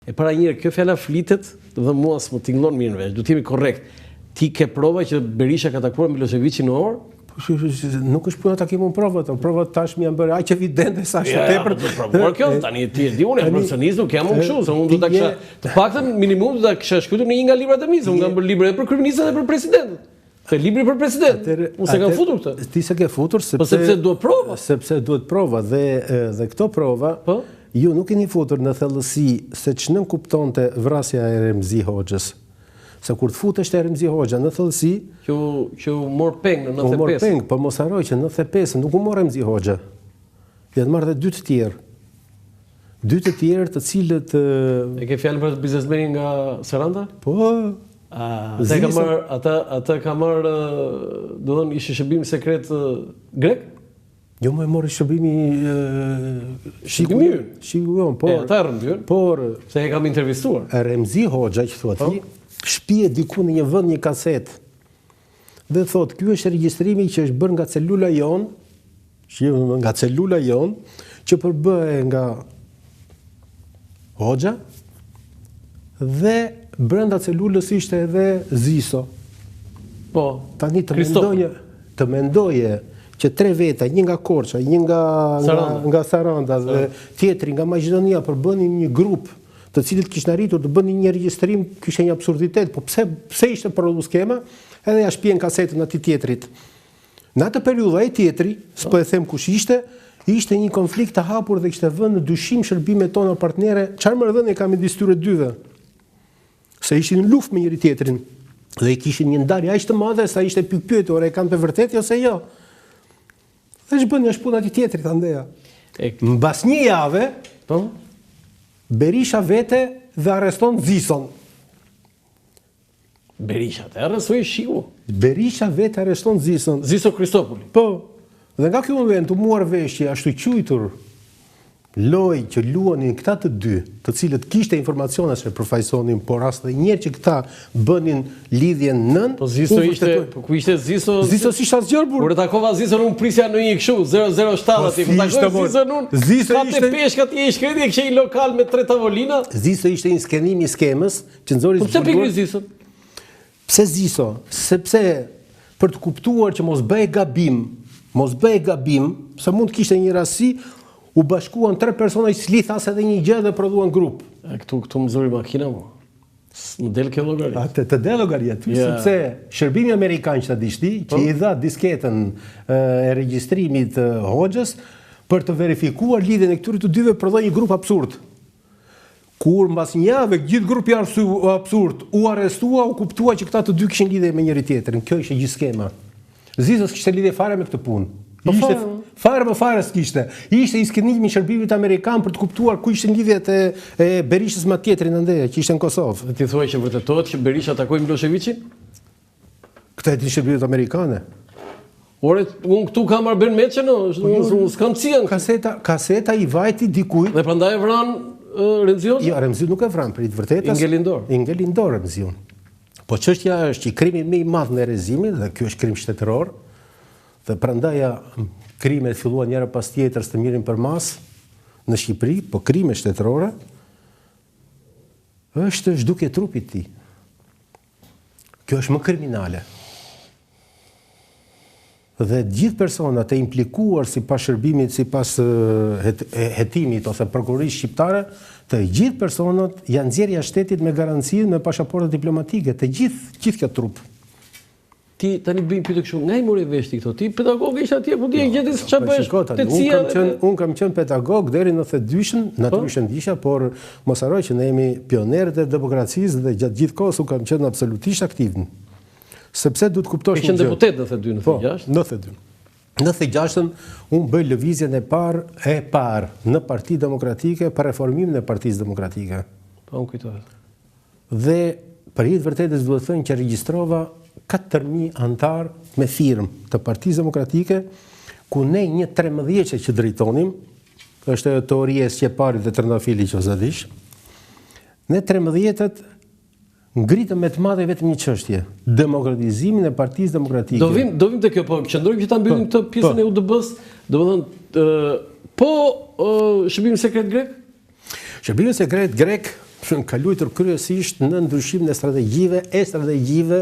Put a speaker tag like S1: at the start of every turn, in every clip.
S1: E para njëherë, kjo fjala flitet, dhe mua s'më tingëllon mirë në vesh, du t'jemi korrekt. Ti ke prova që Berisha ka takuar Miloševićin në orë?
S2: Nuk është puna ta kemi provat, provat tashmë janë bërë aq evidente sa është tepër.
S1: Por kjo tani ti e di unë personalisht nuk jam unë kështu, se unë do ta kisha të paktën minimum do ta kisha shkruar në një nga librat e mi, se unë kam bërë libre për kryeministën dhe për presidentin. Te libri për president. Unë se kam futur këtë.
S2: Ti se ke futur
S1: sepse duhet prova.
S2: Sepse duhet prova dhe këto prova ju nuk keni futur në thellësi se ç'nën kuptonte vrasja e Remzi Hoxhës. Se kur të futesh te Remzi Hoxha në thellësi,
S1: që u mor peng në 95.
S2: U mor peng, po mos harroj që në 95 nuk u mor Remzi Hoxha. Vjen marrë dy të tjerë. Dy të tjerë të cilët
S1: e ke fjalën për biznesmenin nga Saranda?
S2: Po.
S1: Ata ka marrë, do të thonë, ishte shërbimi sekret grek?
S2: Jo, më e mori shërbimi shikujon, por
S1: ata rëndyrë,
S2: por
S1: se e kam intervistuar.
S2: Remzi Hoxha që thua ti, shpije diku në një vend një kaset. Dhe thot, ky është regjistrimi që është bërë nga celula jon, që përbëhe nga Hoxha dhe brenda celulës ishte edhe Ziso.
S1: Po,
S2: tani të mendoje që 3 veta, një nga Korça, një nga Saranda dhe tjetri nga Maqedonia përbënin një grup të cilët kishin arritur të bënin një regjistrim, ky ishte një absurditet, po pse ishte për skema, edhe ja shpjen kasetën atij tjetrit. Në atë periudhë ai tjetri, s'po e them kush ishte një konflikt të hapur dhe kishte vënë në dyshim shërbimet tona partnere, çfarë marrëdhënie ka midis tyre dyve. Se ishin në luftë me njëri tjetrin dhe i kishin një ndarje aq të madhe sa ishte pyetur, e kanë të vërtetë ose jo. Dhe ç'bën një shpuna atij tjetrit andeja. Mbas një jave, Berisha vete dhe arreston Zison.
S1: Berisha të arrestoi shiu.
S2: Berisha vete arreston Zison.
S1: Ziso Kristopoli.
S2: Po. Dhe nga ky moment u muar veshje ashtu quajtur loj që luanin këta të dy, të cilët kishte informacione se përfaqësonin, por as edhe një që këta bënin lidhjen nën.
S1: Po Ziso ku ishte Ziso?
S2: Ziso si shasgjërbur.
S1: Kur e takova Ziso unë prisja në një kështu 007 aty, kur takoj Ziso unë.
S2: Ziso ishte
S1: peshka ti i shkreti, kishte një lokal me 3 tavolina.
S2: Ziso ishte një skenim i skemës që nxori.
S1: Po pse pikërisht Ziso?
S2: Pse Ziso? Sepse për të kuptuar që mos bëj gabim, se mund të kishte një rasti u bashkuan 3 persona që s'li thas edhe një gjë dhe prodhuan grup.
S1: Këtu më zori makina mu. Më del kjo llogaria.
S2: Të del llogaria, sepse shërbimi amerikan që ta dish ti, që i dha disketën e regjistrimit Hoxhës për të verifikuar lidhjen e këtyre të dyve prodhoi një grup absurd. Kur mbas një jave gjithë grupi absurd u arrestua, u kuptua që këta të dy kishin lidhje me njëri tjetrin. Kjo ishte gjithë skema. Zisos kishte lidhje fare me këtë punë. Fare s'kishte. Ishte i skenimi i shërbimit amerikan për të kuptuar ku ishin lidhjet e Berishës me tjetrin andeja, që ishte në Kosovë.
S1: Ti thuaj që vërtetohet që Berisha takoi Miloševićin?
S2: Këta e di shërbimet amerikane.
S1: Ore, unë këtu kam marrë bën meçën, unë s'kam cian.
S2: Kaseta i vajti dikujt.
S1: Dhe prandaj e vran Remziun?
S2: Jo, Remziun nuk e vran, për i të vërtetës. I ngelin dorë Remziun. Po çështja është që krimi më i madh në erezimit, dhe ky është krim shtetëror, dhe prandaja krimet filluan njëra pas tjetrës të mirin për mas në Shqipëri, po krime shtetërore, është zhdukje trupit ti. Kjo është më kriminale. Dhe gjithë personat e implikuar si pas shërbimit, si pas hetimit ose prokurorisë shqiptare, të gjithë personat janë nxjerrja e shtetit me garancinë me pasaporta diplomatike, të gjithë kjo trup.
S1: Ti tani bëjmë pyetje kështu, nga i mori vesh ti këto? Ti pedagog isha atje, po ti e gjeti se çfarë bësh?
S2: Unë kam qenë pedagog deri në 92-shën, natyrisht isha, por mos harroj që ne jemi pionerët e demokracisë dhe gjatë gjithë kohës unë kam qenë absolutisht aktiv. Sepse duhet kuptosh
S1: një gjë. Ke qenë deputet në 92,
S2: 96? Në 96-ën unë bëj lëvizjen e parë në Partinë Demokratike për reformimin e Partisë Demokratike.
S1: Po unë kujtohet.
S2: Dhe për hir të vërtetës duhet të thënë që regjistrova 4.000 antar me firmë të Partisë Demokratike, ku ne një 13 që drejtonim, është teoria e Sqeparit dhe Trëndafili që zadish, ne 13-et ngritëm me të madhe vetëm një çështje, demokratizimin e Partisë Demokratike.
S1: Do vim te kjo, po qëndrojmë që ta mbyllim këtë pjesën e UDB-s, domethënë shërbimi sekret grek?
S2: Shërbimi sekret grek ka luajtur kryesisht në ndryshimin e strategjive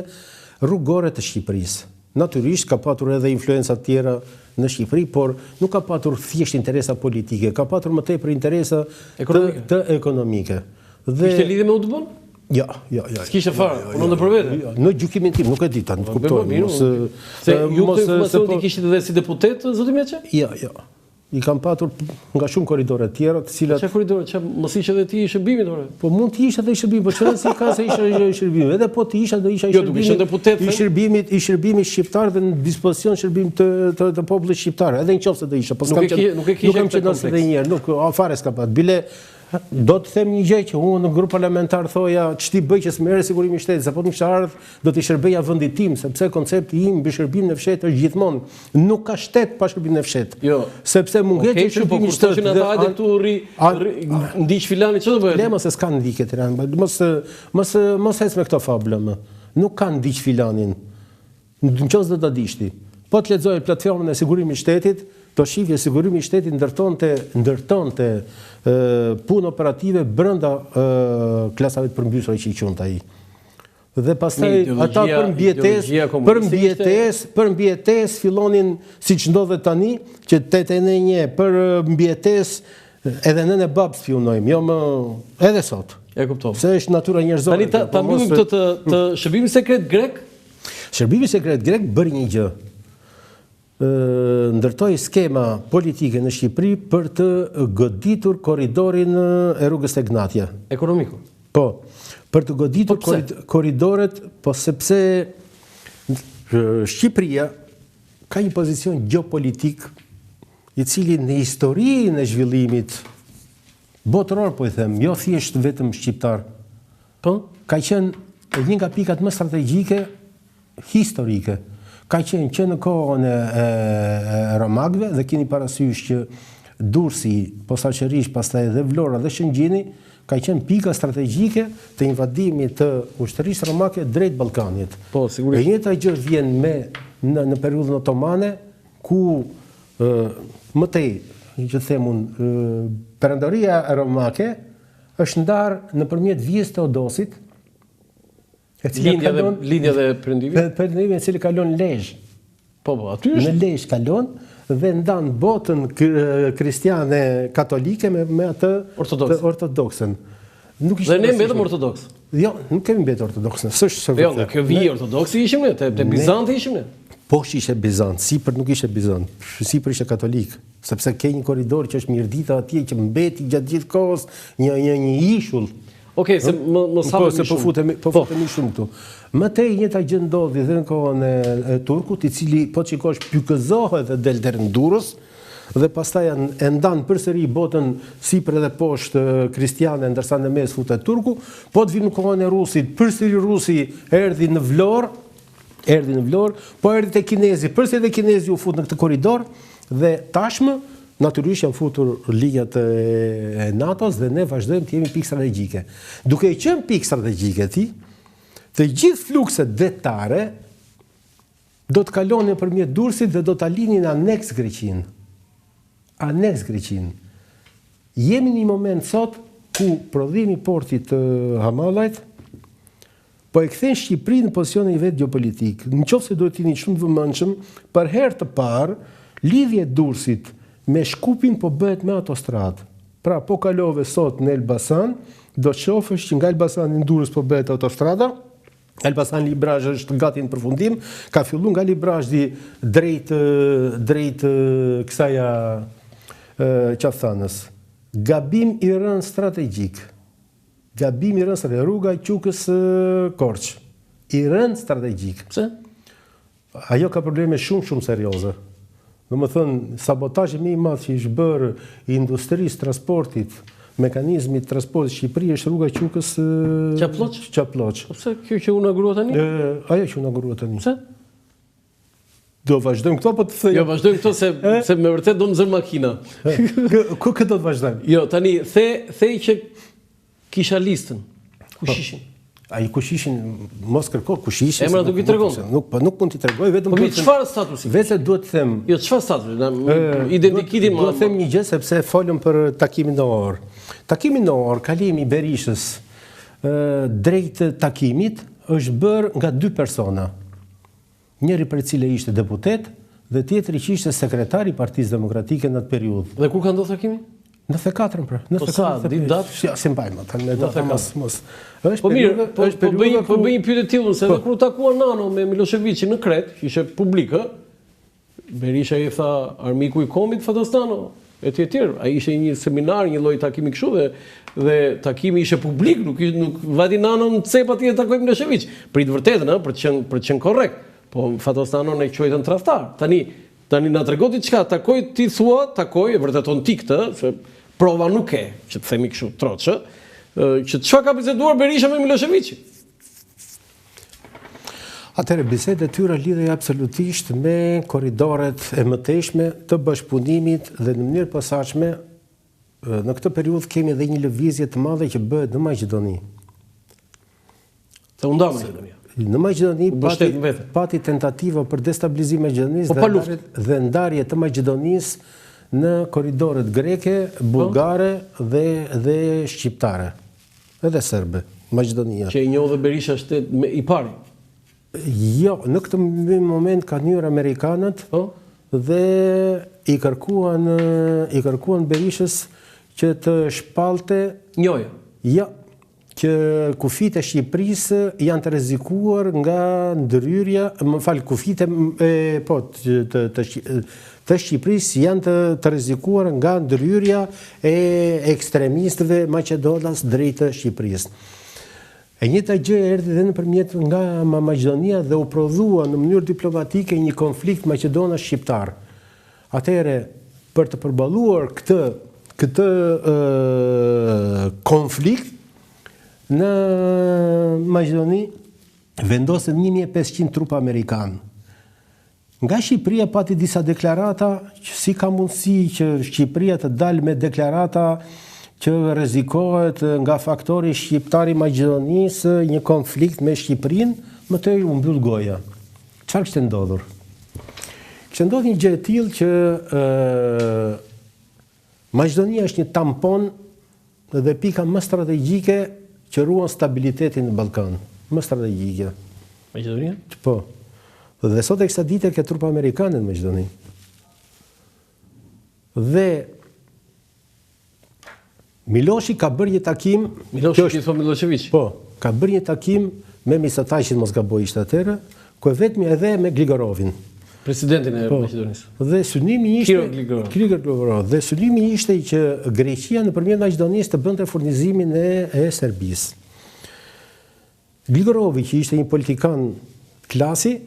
S2: rrugore të Shqipërisë. Natyrisht ka patur edhe influenca tjera në Shqipëri, por nuk ka patur thjesht interesa politike, ka patur më tepër interesa të ekonomike.
S1: Kishte lidhje me UDB-n?
S2: Ja.
S1: S'kishte fare, unë ndër për vete.
S2: Në gjykimin tim nuk e di tani, kuptoj.
S1: Se ju këtë informacion ti kishit edhe si deputet, zoti Meçe?
S2: Ja. I kam patur nga shumë korridore të tjera, të cilat...
S1: Çfarë korridore? Mos ishe edhe ti i shërbimit, ore?
S2: Po mund të isha edhe i shërbimit, po çfarë si ka se isha i shërbimit? Edhe po të isha do isha i shërbimit shqiptar dhe në dispozicion shërbim të popullit shqiptar, edhe nëse do isha, po
S1: nuk e kishe këtë kompleks.
S2: Edhe një herë, nuk fare s'ka pat. Bile do të them një gjë që unë në grup parlamentar thoja ç'ti bëj që s'merre sigurimi i shtetit, sapo nuk ardh do të shërbeja vendit tim, sepse koncepti im mbi shërbimin e fshehtë është gjithmonë nuk ka shtet pa shërbimin e fshehtë.
S1: Jo.
S2: Sepse munget që shërbimi i shtetit.
S1: Ata hajde këtu ndiq filani ç'do bëj?
S2: Le mos e s'kan ndikë Tiranë, mos ec me këto fabula më. Nuk kanë ndiq filanin. Nëse do ta dishti. Po të lexoj platformën e sigurimit të shtetit, do shifje sigurimi i shtetit ndërtonte punë operative brenda klasave të përmbysura që i quajnë ai. Dhe pastaj ata për mbijetesë fillonin siç ndodhet tani, që 81 për mbijetesë edhe nënë babs fillojmë, jo më edhe sot.
S1: E kuptoj.
S2: Se është natyra njerëzore.
S1: Tani ta mbyllim këtë të shërbimit sekret grek?
S2: Shërbimi sekret grek bëri një gjë. Ndërtoi skema politike në Shqipëri për të goditur korridorin e rrugës Tegnatia.
S1: Ekonomiku.
S2: Po, për të goditur korridoret, po sepse Shqipëria ka një pozicion geopolitik i cili në historinë e zhvillimit botëror, po i them, jo thjesht vetëm shqiptar, po, ka qenë një nga pikat më strategjike historike. Ka qenë që në kohën e Romakëve, dhe keni parasysh që Durrësi, posaçërisht pastaj edhe Vlora dhe Shëngjini, ka qenë pika strategjike të invadimit të ushtrisë romake drejt Ballkanit.
S1: Po, sigurisht.
S2: E njëjta gjë vjen në periudhën otomane, ku më tej, që them unë, perandoria romake është ndarë nëpërmjet vijës Teodosit,
S1: Lindja dhe perëndimit?
S2: Perëndimit e cili kalon Lezhë.
S1: Po, aty është.
S2: Në Lezhë kalon dhe ndan botën kristiane katolike me atë ortodoksën.
S1: Dhe ne mbetëm ortodoks?
S2: Jo, nuk kemi mbetur ortodoksën.
S1: Jo, në kjo vijë ortodoksi ishim ne, te Bizanti ishim ne.
S2: Po ishte Bizant, Sipër nuk ishte Bizant. Sipër ishte katolik, sepse ke një korridor që është Mirdita atje që mbeti gjatë gjithë kohës një ishull.
S1: Okej, se më
S2: se po futemi shumë këtu. Më tej njëta gjë ndodhi dhe në kohën e Turkut, i cili po shikosh pykëzohet dhe del deri në Durrës, dhe pastaj e ndan përsëri botën sipër dhe poshtë kristiane, ndërsa në mes futet Turku. Po të vim në kohën e Rusit, përsëri Rusi erdhi në Vlorë, po erdhi te kinezi, përsëri te kinezi u fut në këtë korridor dhe tashmë natyrisht janë futur linjat e NATO-s dhe ne vazhdojmë të jemi pikë strategjike. Duke qenë pikë strategjike të gjithë flukset vetare do të kalonin nëpërmjet Durrësit dhe do ta linin aneks Greqinë. Jemi në një moment sot ku prodhimi i portit të Hamallajt po e kthen Shqipërinë në pozicionin e vet geopolitik. Nëse duhet të jeni shumë të vëmendshëm, për herë të parë lidhja e Durrësit me Shkupin po bëhet me autostradë. Pra, po kalove sot në Elbasan, do të shohësh që nga Elbasani në Durrës po bëhet autostrada. Elbasan Librazh është gati në përfundim, ka filluar nga Librazhi drejt kësaja Qaftanës. Gabim i rënë strategjik. Rruga Qukës Korç. I rënë strategjik.
S1: Pse?
S2: Ajo ka probleme shumë serioze. Domethënë, sabotazhi më i madh që është bërë industrisë transportit, mekanizmit transportit Shqipëri është rruga Qukës Qaploç.
S1: Pse kjo që u inaugurua tani?
S2: Ajo që u inaugurua tani.
S1: Pse?
S2: Do vazhdojmë këto po të thëj.
S1: Jo, vazhdojmë këto se me vërtet do më zër makina.
S2: Ku këtë do të vazhdojmë?
S1: Jo, tani thej që kisha listën. Kush ishin?
S2: Ai kush ishin, mos kërko kush ishin.
S1: Emra nuk i tregon.
S2: Nuk mund t'i tregoj, vetëm
S1: po çfarë statusi?
S2: Vetë duhet të them.
S1: Jo, çfarë statusi? Identitetin
S2: do të them një gjë sepse folëm për takimin në orë. Takimi në orë, kalimi i Berishës drejt takimit është bërë nga 2 persona. Njëri për cile ishte deputet dhe tjetri që ishte sekretari i Partisë Demokratike në atë periudhë.
S1: Dhe kur ka ndodhur takimi?
S2: 94 pra.
S1: Po sa, di datë?
S2: Ja, si mbajmë atë, me data mos.
S1: Po mirë, po bëj një pyetje tillë se edhe kur takuan Nano me Miloševićin në Kret, që ishte publik, Berisha i tha armiku i Komit Fatostano, etj. Ai ishte një seminar, një lloj takimi kështu dhe takimi ishte publik, nuk vati Nano në cep atje takoi Milošević. Për të vërtetën, për të qenë korrekt. Po Fatostano ne quajtën tradhtar. Tani na tregon diçka, ti thua, e vërteton ti këtë, se prova nuk e, që të themi kështu troçë, që çfarë ka biseduar Berisha me Miloševićin.
S2: Atëherë bisedat e tyre lidhej absolutisht me korridoret e mëtejshme të bashkëpunimit dhe në mënyrë posaçme në këtë periudhë kemi edhe një lëvizje të madhe që bëhet në Maqedoni.
S1: Se u nda Maqedonia.
S2: Në Maqedoni pati tentativa për destabilizim e Maqedonisë dhe ndarje të Maqedonisë në korridoret greke, bullgare dhe shqiptare. Edhe serbe, Maqedonia.
S1: Që i njohë dhe Berisha shtet i pari?
S2: Jo, në këtë moment ka njërë Amerikanët dhe i kërkuan Berishës që të shpalte...
S1: Njoja?
S2: Ja, që kufit e Shqipërisë janë të rrezikuar nga ndryrja, kufit të Shqipërisë janë të rrezikuar nga ndryrja e ekstremistëve Maqedonas drejt Shqipërisë. E njëjta gjë erdhi edhe nëpërmjet nga Maqedonia dhe u prodhua në mënyrë diplomatike një konflikt maqedonas-shqiptar. Atëherë, për të përballuar këtë konflikt, në Maqedoni vendosën 1500 trupa amerikanë. Nga Shqipëria pati disa deklarata që si ka mundësi që Shqipëria të dalë me deklarata që rrezikohet nga faktori shqiptar i Maqedonisë një konflikt me Shqipërinë, më tej u mbyll goja. Çfarë kishte ndodhur? Kishte ndodhur një gjë e tillë që Maqedonia është një tampon dhe pika më strategjike që ruan stabilitetin në Ballkan, më strategjike.
S1: Maqedonia?
S2: Po. Dhe sot e kësa dite ke trupa amerikane në Maqedoni. Dhe Miloshi ka bërë një takim...
S1: Miloshi që i thon Milošević?
S2: Po, ka bërë një takim me Misotakishin, mos gaboj ishte atëherë, ku e vetmi edhe me Gligorovin.
S1: Presidentin e Maqedonisë.
S2: Dhe synimi ishte që Greqia nëpërmjet Maqedonisë të bënte furnizimin e Serbisë. Gligorovi, që ishte një politikan klasi,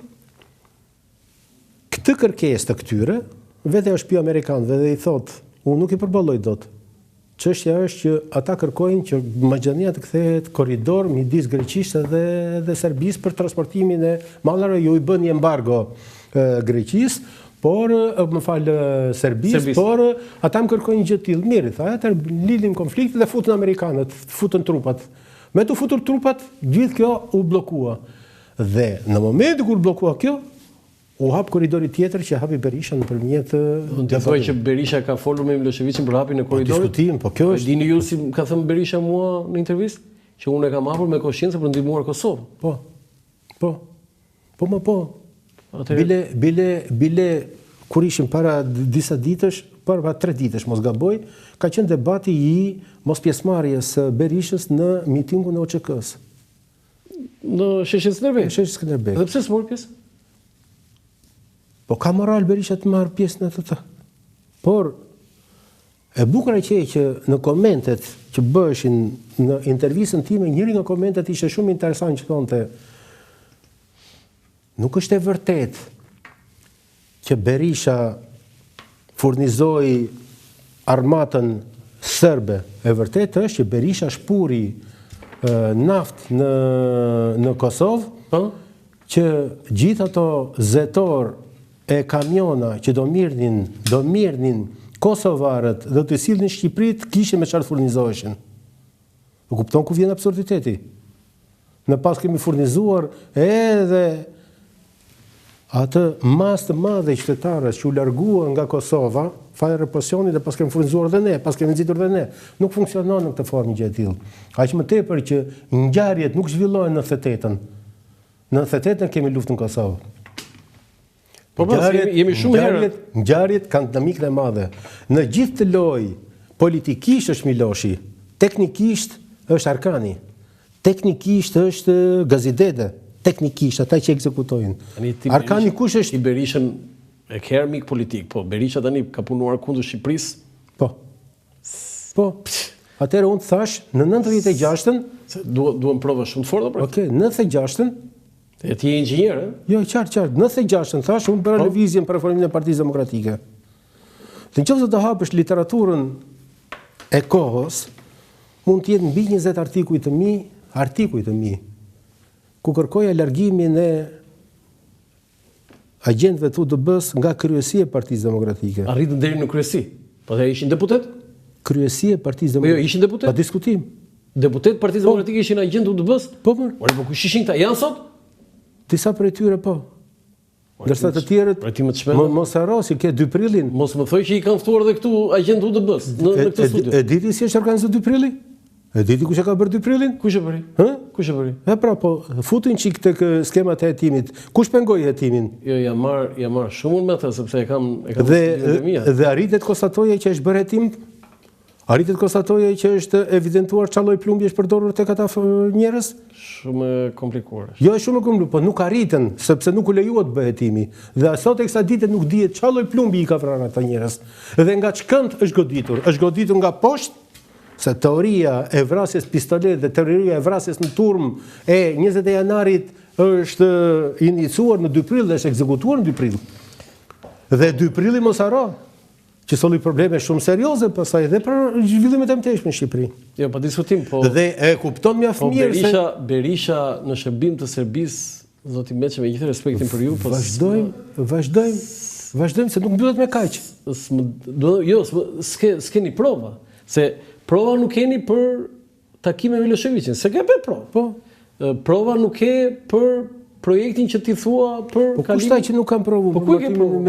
S2: këtë kërkesë të këtyre, vete është pjo Amerikanëve dhe i thotë, unë nuk i përballoj dot. Çështja është që ata kërkojnë që Maqedonia të kthehet korridor midis Greqisë dhe Serbisë për transportimin e mallrave, ju i bën një embargo Greqisë, por Serbisë, por ata më kërkojnë gjë të tillë. Mirë, tha, atë lidhin konfliktin dhe futën amerikanët, futën trupat. Me të futur trupat, gjithë kjo u bllokua. Dhe në momentin kur bllokua kjo, u hap korridori tjetër që hapi Berisha nëpërmjet...
S1: Të thuaj që Berisha ka folur me Miloševićin për hapjen e korridorit?
S2: Diskutim, po kjo është...
S1: Dini ju si ka thënë Berisha mua në intervistë? Që unë e kam hapur me koshiencë për ndihmuar Kosovën.
S2: Bile, kur ishim para disa ditësh, para 3 ditësh, mos gaboj, ka qenë debati i mos pjesëmarrjes Berishës në mitingun e OÇK-s.
S1: Në Sheshin Skënderbej?
S2: Sheshin Skënderbej.
S1: Dhe pse s'mori pjesë?
S2: Po ka moral Berisha të marrë pjesë në të. Por, e bukur e që në komentet që bëshin në intervistën time, njëri në komentet ishte shumë interesant që thonte, nuk është e vërtet që Berisha furnizoi armatën serbe. E vërtet është që Berisha shpuri naft në Kosovë, që gjithë ato zetor e kamiona që do mirnin kosovarët dhe të sillnin në Shqipëri kishin me çfarë furnizoheshin. E kupton ku vjen absurditeti? Ne pas kemi furnizuar edhe atë mas të madhe qytetarës që u largua nga Kosova, fare represionit dhe pas kemi furnizuar dhe ne, pas kemi nxitur dhe ne, nuk funksionon në këtë formë gjë e tillë. Aq më tepër që ngjarjet nuk zhvillohen në 98-ën. Në 98-ën kemi luftën në Kosovë.
S1: Jemi shumë herë.
S2: Ngjarjet kanë dinamikën e madhe. Në gjithë të lojë, politikisht është Miloshi, teknikisht është Arkani, teknikisht është Gazidete, teknikisht ata që ekzekutojnë. Arkani kush është?
S1: I Berishën e ka mik politik, po Berisha tani ka punuar kundër Shqipërisë.
S2: Po. Atëherë unë thash në 96-ën,
S1: duam prova shumë të forta për.
S2: Okej, 96-ën.
S1: E ti je inxhinier, ë?
S2: Jo, qartë. 96-ën thash unë bëra lëvizjen për reformimin e Partisë Demokratike. Dhe nëse të hapësh literaturën e kohës, mund të jetë mbi 20 artikuj të mi, ku kërkoja largimin e agjentëve të UDB-s nga kryesia e Partisë Demokratike.
S1: Arritën deri në kryesi. Po dhe ishin deputet?
S2: Kryesia e Partisë Demokratike.
S1: Jo, ishin deputet?
S2: Pa diskutim.
S1: Deputet Partisë Demokratike ishin agentë UDB-s?
S2: Po.
S1: Po kush ishin këta? Janë sot?
S2: Disa prej tyre po. Ndërsa të tjerët mos haro si ke 2 prillin.
S1: Mos më thoj që i kanë ftuar edhe këtu agentë UDB-s në këtë studio.
S2: E diti si është organizuar 2 prilli? E diti kush e ka bërë 2 prillin?
S1: Kush e bëri? Kush e bëri?
S2: Pra, po, futin çik tek skemat e hetimit. Kush pengoi hetimin?
S1: Jo, jam marr shumë me atë sepse e kam
S2: dhe arritet konstatoje që është bërë hetim. Arritet konstatoje që është evidentuar çfarë lloj plumbje është përdorur tek ata njerëz?
S1: Shumë komplikuar.
S2: Jo, është shumë komplikuar, po nuk arritën sepse nuk u lejuat bëhet hetimi. Dhe sot eksa ditë nuk dihet çfarë lloj plumbi i ka vrarë ata njerëz. Dhe nga çkënd është goditur? Është goditur nga poshtë. Se teoria e vrasjes pistolet dhe teoria e vrasjes në turm e 20 janarit është iniciuar në 2 prill dhe është ekzekutuar në 2 prill. Dhe 2 prilli mos haro, që solli probleme shumë serioze pastaj edhe për zhvillimet e mëtejshme në Shqipëri.
S1: Jo, pa diskutim, po.
S2: Dhe e kupton mjaft mirë se
S1: Berisha në shërbim të Serbisë, zoti Meçi, me gjithë respektin për ju, po
S2: vazhdojmë se nuk mbyllet me kaq.
S1: Jo, s'keni prova, se prova nuk keni për takime me Miloševićin, se ke bërë prova.
S2: Po.
S1: Prova nuk ke për projektin që ti thua për
S2: kalimin. Po kushtaj që nuk kam provu?
S1: Po ku e ke provu?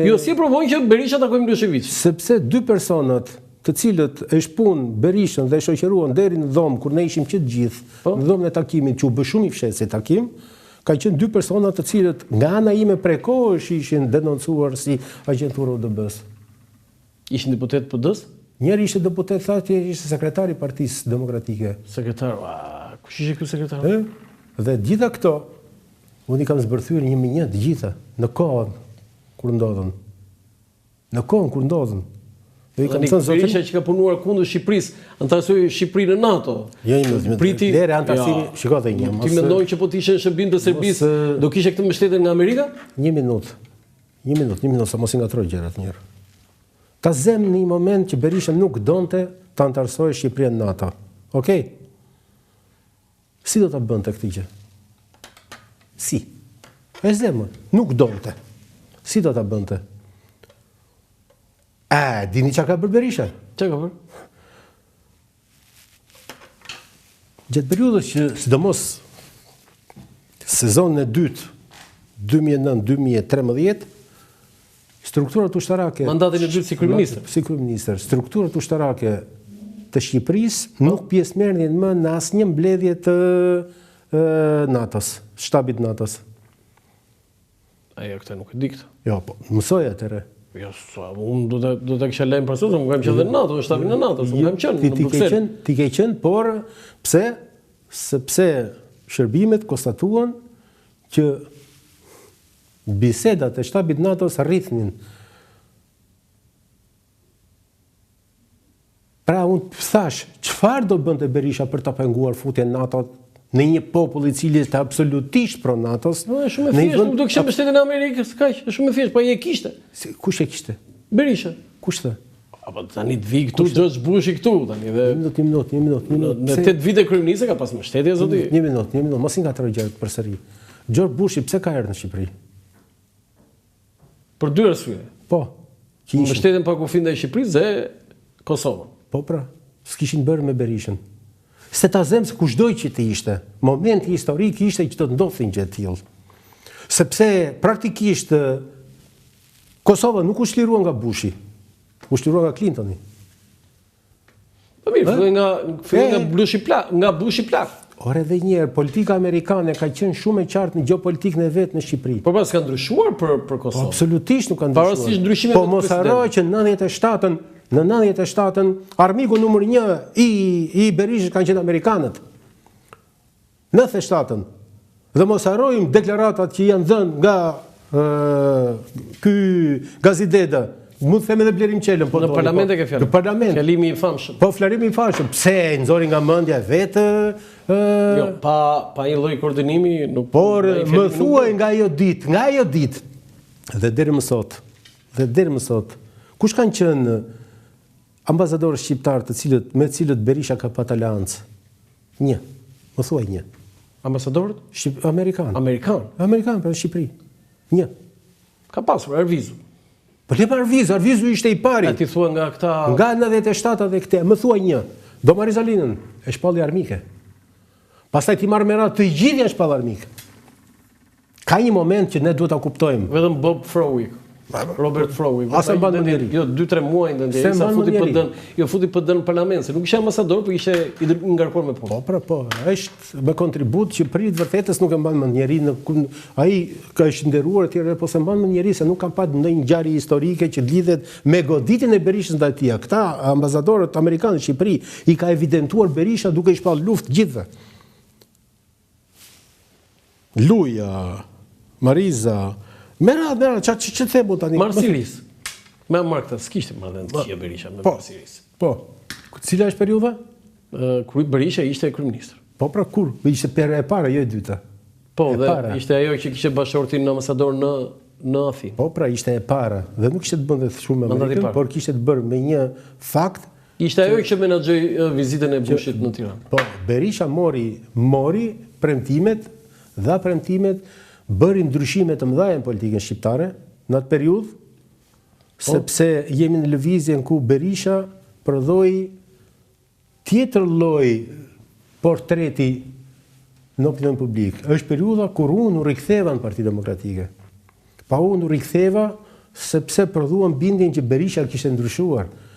S1: Jo, si e provojnë që Berisha takojnë Milošević?
S2: Sepse 2 personat të cilët e shpun Berishën dhe e shoqëruan deri në dhomë, kur ne ishim që të gjithë, në dhomën e takimit, që u bë shumë i fshehtë si takim, kanë qenë 2 persona të cilët nga ana ime prekohesh ishin denoncuar si agjentura UDB-s.
S1: Ishin deputet PD-s?
S2: Njëri ishte deputet, thati ishte sekretari i Partisë Demokratike.
S1: Sekretar, kush ishte ky sekretar?
S2: Dhe gjitha këto, unë i kam zbërthyer 1 të gjitha, në kohën kur ndodhen. Në kohën kur ndodhen. Dhe i kam thënë zotin
S1: Berisha që ka punuar kundër Shqipërisë, antarësoi Shqipërinë në NATO.
S2: Lere antarësimi, shikoj një.
S1: Ti mendon që po të ishe në shërbim të Serbisë, do kishe këtë mbështetje nga Amerika?
S2: 1 minutë. 1 minutë, sa mos i ngatroj gjërat njëherë. Ta zem në një moment që Berisha nuk donte të antarësojë Shqipërinë në NATO. Okej? Si do ta bënte këtë gjë? Si? E zemë, nuk donte. Si do ta bënte? Dini çka ka bërë Berisha?
S1: Çka ka bërë?
S2: Gjatë periudhës që sidomos sezonin e dytë 2009-2013 strukturat ushtarake...
S1: Mandatin e dytë si kryeministër.
S2: Si kryeministër. Strukturat ushtarake të Shqipërisë nuk pjesëmerrnin më në asnjë mbledhje të NATO-s, shtabit NATO-s.
S1: Ajo këtë nuk e di këtë.
S2: Jo, po, mësoj atëre.
S1: Jo, unë do të kisha lejmë përsos, unë kam qenë dhe në NATO, në shtabin e NATO-s, unë kam qenë në Bruxelles.
S2: Ti ke qenë, por pse? Sepse shërbimet konstatuan që bisedat e shtabit NATO-s rrithnin. Pra unë thash, çfarë do bënte Berisha për ta penguar futjen NATO në një popull i cili është absolutisht pro NATO-s?
S1: No, është shumë e thjeshtë, nuk do kisha mbështetjen e Amerikës, kaq, është shumë e thjeshtë, po ai e kishte.
S2: Kush e kishte?
S1: Berisha.
S2: Kush the?
S1: Apo tani të vi këtu George Bushi këtu tani dhe
S2: një minutë.
S1: Në 8 vite kryeministe ka pas mbështetje zoti.
S2: Një minutë, mos i ngatroj gjërat përsëri. George Bushi pse ka erdhur në Shqipëri?
S1: Për 2 arsye.
S2: Po.
S1: Mbështetjen pa kufi ndaj Shqipërisë dhe Kosovën.
S2: Po pra, s'kishin bërë me Berishën. Se ta zem se kushdoj që të ishte. Momenti historik ishte që të ndodhin gjë të tillë. Sepse praktikisht Kosova nuk u shlirua nga Bushi, u shlirua nga Clintoni.
S1: Po mirë, filloi nga Bushi plak.
S2: Ore dhe njerë, politika amerikane ka qenë shumë e qartë në gjeopolitikën e vetë në Shqipëri.
S1: Po pas ka ndryshuar për Kosovë.
S2: Absolutisht nuk ka ndryshuar.
S1: Pavarësisht ndryshimeve
S2: po mos harroj që në 97-ën armiku numër 1 i Berishës kanë qenë amerikanët. 97-ën. Dhe mos harrojmë deklaratat që janë dhënë nga ky Gazideda. Mund të them edhe Blerim Qelën, po
S1: në parlament e ke fjalën.
S2: Në parlament.
S1: Fjalimi i famshëm.
S2: Po flarimi i famshëm. Pse nxori nga mendja vetë?
S1: Jo, pa një lloj koordinimi, nuk.
S2: Por më thuaj nga ajo ditë. Dhe deri më sot, kush kanë qenë ambasadorë shqiptar me të cilët Berisha ka pat aleancë? Një. Më thuaj një.
S1: Ambasadorët?
S2: Amerikan.
S1: Amerikan
S2: për Shqipëri. Një.
S1: Ka pasur Arvizu.
S2: Po le Arvizu ishte i pari.
S1: A ti thua nga këta...
S2: Nga 97 dhe këte, më thuaj një. Domari Zalinën, e shpalli armike. Pastaj ti marrë me radhë të gjithë janë shpallë armike. Ka një moment që ne duhet ta kuptojmë.
S1: Vetëm Bob Frowick, Robert Frowick.
S2: Asa mban ndëri.
S1: Jo, 2-3 muaj ndëri, sa futi PD-n. Jo futi PD-n në parlament, se nuk ishte ambasador, por ishte i ngarkuar me punë.
S2: Po, është me kontribut që prit vërtetës nuk e mban mend njeri, ai ka është nderuar etj, po se mban mend njeri se nuk kanë pat ndonjë ngjarje historike që lidhet me goditjen e Berishës ndaj tij. Këta ambasadorët amerikanë në Shqipëri i ka evidentuar Berisha duke i shpall luftë gjithëve. Luja, Mariza, Mera, që themu tani?
S1: Marsiris. Me Markta, s'kishte marrë të qia Berisha me Marsiris.
S2: Po. Cila është periudha?
S1: Kur Berisha ishte kryeminist.
S2: Po pra kur? Ishte pera e para, jo e dyta.
S1: Po, dhe ishte ajo që kishte bashortin në ambasador në Athinë.
S2: Po pra, ishte e para. Dhe nuk ishte të bënde shumë me Amerikën, por kishte të bërë me një fakt.
S1: Ishte ajo që menaxhoi vizitën e Bushit në Tiranë.
S2: Po, Berisha mori premtimet, dha premtimet, bëri ndryshime të mëdha në politikën shqiptare në atë periudhë, sepse jemi në lëvizjen ku Berisha prodhoi tjetër lloj portreti në opinion publik. Është periudha kur unë u riktheva në Partinë Demokratike. Pa unë u riktheva sepse prodhuam bindjen që Berisha kishte ndryshuar.